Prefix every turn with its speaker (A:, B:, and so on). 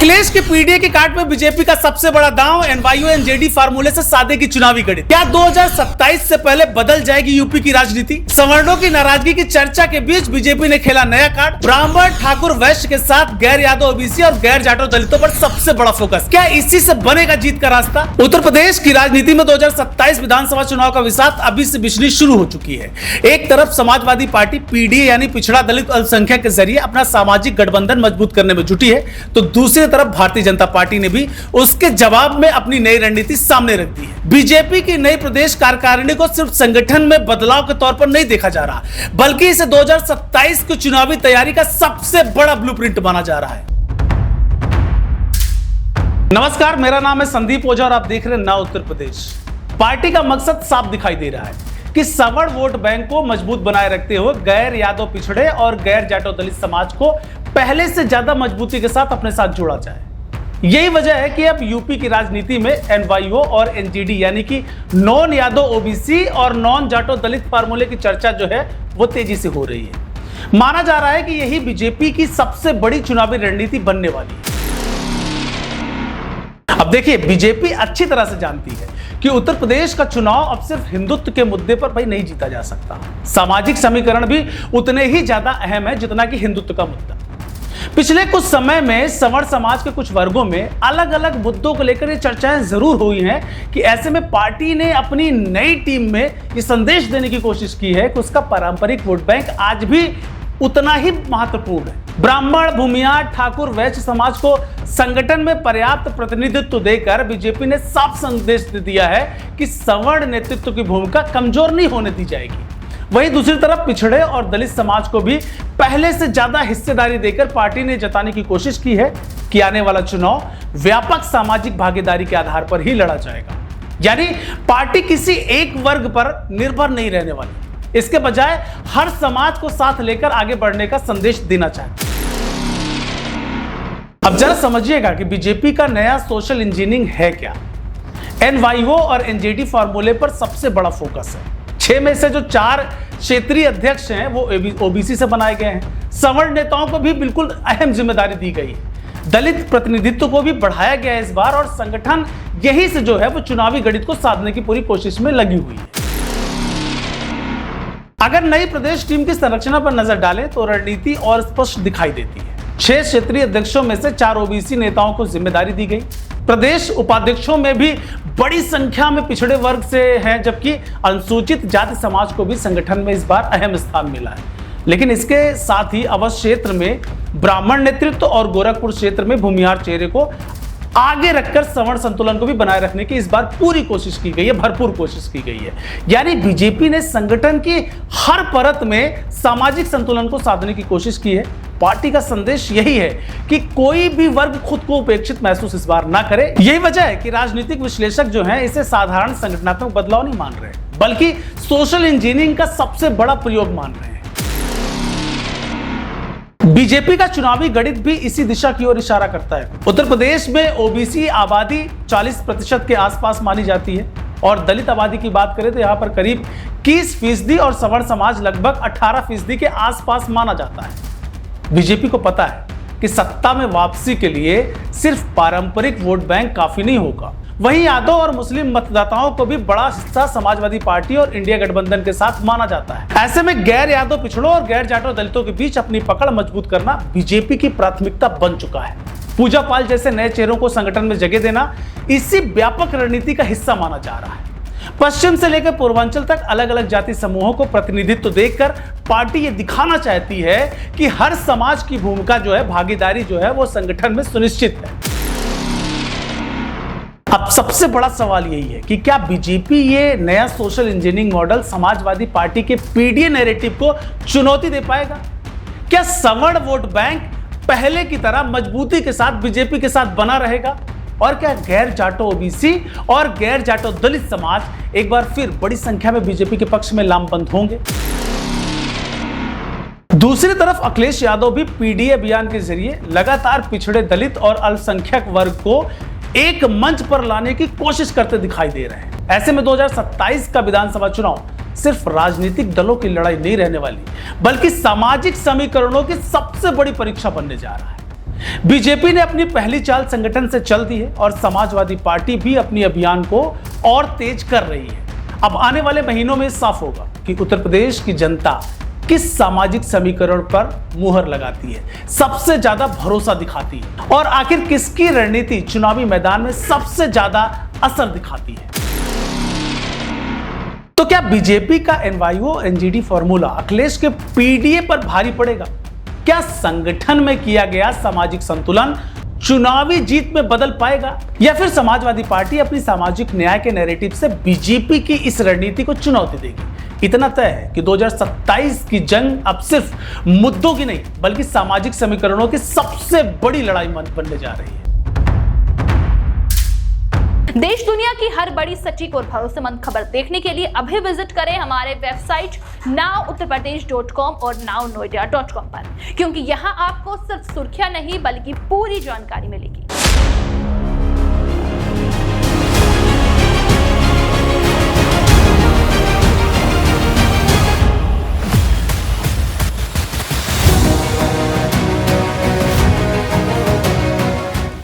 A: अखिलेश के पीडीए के काट में बीजेपी का सबसे बड़ा दांव एनवाईओ एनजेडी फार्मूले से साधेगी चुनावी गणित। क्या 2027 से पहले बदल जाएगी यूपी की राजनीति? सवर्णों की नाराजगी की चर्चा के बीच बीजेपी ने खेला नया कार्ड। ब्राह्मण ठाकुर वैश्य के साथ गैर यादव ओबीसी और गैर जाटो दलितों पर सबसे बड़ा फोकस। क्या इसी से बनेगा जीत का रास्ता? उत्तर प्रदेश की राजनीति में 2027 विधानसभा चुनाव का विषाद अभी से बिछनी शुरू हो चुकी है। एक तरफ समाजवादी पार्टी पीडीए यानी पिछड़ा दलित अल्पसंख्यक के जरिए अपना सामाजिक गठबंधन मजबूत करने में जुटी है, तो दूसरी तरफ भारतीय जनता पार्टी ने भी उसके जवाब में अपनी नई रणनीति सामने रख दी है। बीजेपी की नई प्रदेश कार्यकारिणी को सिर्फ संगठन में बदलाव के तौर पर नहीं देखा जा रहा, बल्कि इसे 2027 की चुनावी तैयारी का सबसे बड़ा ब्लूप्रिंट माना जा रहा है। नमस्कार, मेरा नाम है संदीप ओझा और आप देख रहे हैं नव उत्तर प्रदेश। पार्टी का मकसद साफ दिखाई दे रहा है कि सवर्ण वोट बैंक को मजबूत बनाए रखते हुए गैर यादव पिछड़े और गैर जाटो दलित समाज को पहले से ज्यादा मजबूती के साथ अपने साथ जोड़ा जाए। यही वजह है कि अब यूपी की राजनीति में एनवाईओ और एनजीडी यानी कि नॉन यादव ओबीसी और नॉन जाटो दलित फार्मूले की चर्चा जो है वो तेजी से हो रही है। माना जा रहा है कि यही बीजेपी की सबसे बड़ी चुनावी रणनीति बनने वाली है। अब देखिए, बीजेपी अच्छी तरह से जानती है कि उत्तर प्रदेश का चुनाव अब सिर्फ हिंदुत्व के मुद्दे पर भाई नहीं जीता जा सकता। सामाजिक समीकरण भी उतने ही ज्यादा अहम है जितना कि हिंदुत्व का मुद्दा। पिछले कुछ समय में सवर्ण समाज के कुछ वर्गों में अलग अलग मुद्दों को लेकर ये चर्चाएं जरूर हुई हैं कि ऐसे में पार्टी ने अपनी नई टीम में ये संदेश देने की कोशिश की है कि उसका पारंपरिक वोट बैंक आज भी उतना ही महत्वपूर्ण है। ब्राह्मण, भूमियार, ठाकुर, वैश्य समाज को संगठन में पर्याप्त प्रतिनिधित्व देकर बीजेपी ने साफ संदेश दे दिया है कि सवर्ण नेतृत्व की भूमिका कमजोर नहीं होने दी जाएगी। वहीं दूसरी तरफ पिछड़े और दलित समाज को भी पहले से ज्यादा हिस्सेदारी देकर पार्टी ने जताने की कोशिश की है कि आने वाला चुनाव व्यापक सामाजिक भागीदारी के आधार पर ही लड़ा जाएगा। यानी पार्टी किसी एक वर्ग पर निर्भर नहीं रहने वाली, इसके बजाय हर समाज को साथ लेकर आगे बढ़ने का संदेश देना चाहती है। अब जरा समझिएगा कि बीजेपी का नया सोशल इंजीनियरिंग है क्या। एनवाईओ और एनजेडी फार्मूले पर सबसे बड़ा फोकस है। 6 में से जो 4 क्षेत्रीय अध्यक्ष हैं वो ओबीसी से बनाए गए हैं। सवर्ण नेताओं को भी बिल्कुल अहम जिम्मेदारी दी गई है। दलित प्रतिनिधित्व को भी बढ़ाया गया है इस बार, और संगठन यही से जो है वो चुनावी गणित को साधने की पूरी कोशिश में लगी हुई है। अगर नई प्रदेश टीम की संरचना पर नजर डालें तो रणनीति और स्पष्ट दिखाई देती है। 6 क्षेत्रीय अध्यक्षों में से 4 ओबीसी नेताओं को जिम्मेदारी दी गई। प्रदेश उपाध्यक्षों में भी बड़ी संख्या में पिछड़े वर्ग से हैं, जबकि अनुसूचित जाति समाज को भी संगठन में इस बार अहम स्थान मिला है। लेकिन इसके साथ ही अवध क्षेत्र में ब्राह्मण नेतृत्व और गोरखपुर क्षेत्र में भूमिहार चेहरे को आगे रखकर सवर्ण संतुलन को भी बनाए रखने की इस बार पूरी कोशिश की गई है, भरपूर कोशिश की गई है। यानी बीजेपी ने संगठन की हर परत में सामाजिक संतुलन को साधने की कोशिश की है। पार्टी का संदेश यही है कि कोई भी वर्ग खुद को उपेक्षित महसूस इस बार ना करे। यही वजह है कि राजनीतिक विश्लेषक जो हैं इसे साधारण संगठनात्मक बदलाव नहीं मान रहे, बल्कि सोशल इंजीनियरिंग का सबसे बड़ा प्रयोग मान रहे हैं। बीजेपी का चुनावी गणित भी इसी दिशा की ओर इशारा करता है। उत्तर प्रदेश में ओबीसी आबादी 40% के आसपास मानी जाती है, और दलित आबादी की बात करें तो यहाँ पर करीब 21% और सवर्ण समाज लगभग 18% के आसपास माना जाता है। बीजेपी को पता है कि सत्ता में वापसी के लिए सिर्फ पारंपरिक वोट बैंक काफी नहीं होगा। वहीं यादव और मुस्लिम मतदाताओं को भी बड़ा हिस्सा समाजवादी पार्टी और इंडिया गठबंधन के साथ माना जाता है। ऐसे में गैर यादव पिछड़ों और गैर जाटो दलितों के बीच अपनी पकड़ मजबूत करना बीजेपी की प्राथमिकता बन चुका है। पूजा पाल जैसे नए चेहरों को संगठन में जगह देना इसी व्यापक रणनीति का हिस्सा माना जा रहा है। पश्चिम से लेकर पूर्वांचल तक अलग अलग जाति समूहों को प्रतिनिधित्व देकर पार्टी ये दिखाना चाहती है कि हर समाज की भूमिका जो है, भागीदारी जो है वो संगठन में सुनिश्चित है। अब सबसे बड़ा सवाल यही है कि क्या बीजेपी ये नया social engineering model Samajwadi party के पीडीए नैरेटिव को चुनौती दे पाएगा? क्या सवर्ण वोट बैंक पहले की तरह मजबूती के साथ बीजेपी के साथ बना रहेगा? और क्या गैर जाटो ओबीसी और गैर जाटो दलित समाज एक बार फिर बड़ी संख्या में बीजेपी के पक्ष में लामबंद होंगे? दूसरी तरफ अखिलेश यादव भी पीडीए अभियान के जरिए लगातार पिछड़े दलित और अल्पसंख्यक वर्ग को एक मंच पर लाने की कोशिश करते दिखाई दे रहे हैं। ऐसे में 2027 का विधानसभा चुनाव सिर्फ राजनीतिक दलों की लड़ाई नहीं रहने वाली, बल्कि सामाजिक समीकरणों की सबसे बड़ी परीक्षा बनने जा रहा है। बीजेपी ने अपनी पहली चाल संगठन से चल दी है और समाजवादी पार्टी भी अपनी अभियान को और तेज कर रही है। अब आने वाले महीनों में साफ होगा कि उत्तर प्रदेश की जनता किस सामाजिक समीकरण पर मुहर लगाती है, सबसे ज्यादा भरोसा दिखाती है और आखिर किसकी रणनीति चुनावी मैदान में सबसे ज्यादा असर दिखाती है। तो क्या बीजेपी का एनवाईओ एनजीडी फॉर्मूला अखिलेश के पीडीए पर भारी पड़ेगा? क्या संगठन में किया गया सामाजिक संतुलन चुनावी जीत में बदल पाएगा, या फिर समाजवादी पार्टी अपनी सामाजिक न्याय के नैरेटिव से बीजेपी की इस रणनीति को चुनौती देगी? इतना तय है कि 2027 की जंग अब सिर्फ मुद्दों की नहीं बल्कि सामाजिक समीकरणों की सबसे बड़ी लड़ाई बनने जा रही है।
B: देश दुनिया की हर बड़ी सटीक और भरोसेमंद खबर देखने के लिए अभी विजिट करें हमारे वेबसाइट nowuttarpradesh.com और nownoida.com पर, क्योंकि यहाँ आपको सिर्फ सुर्खियां नहीं बल्कि पूरी जानकारी मिलेगी।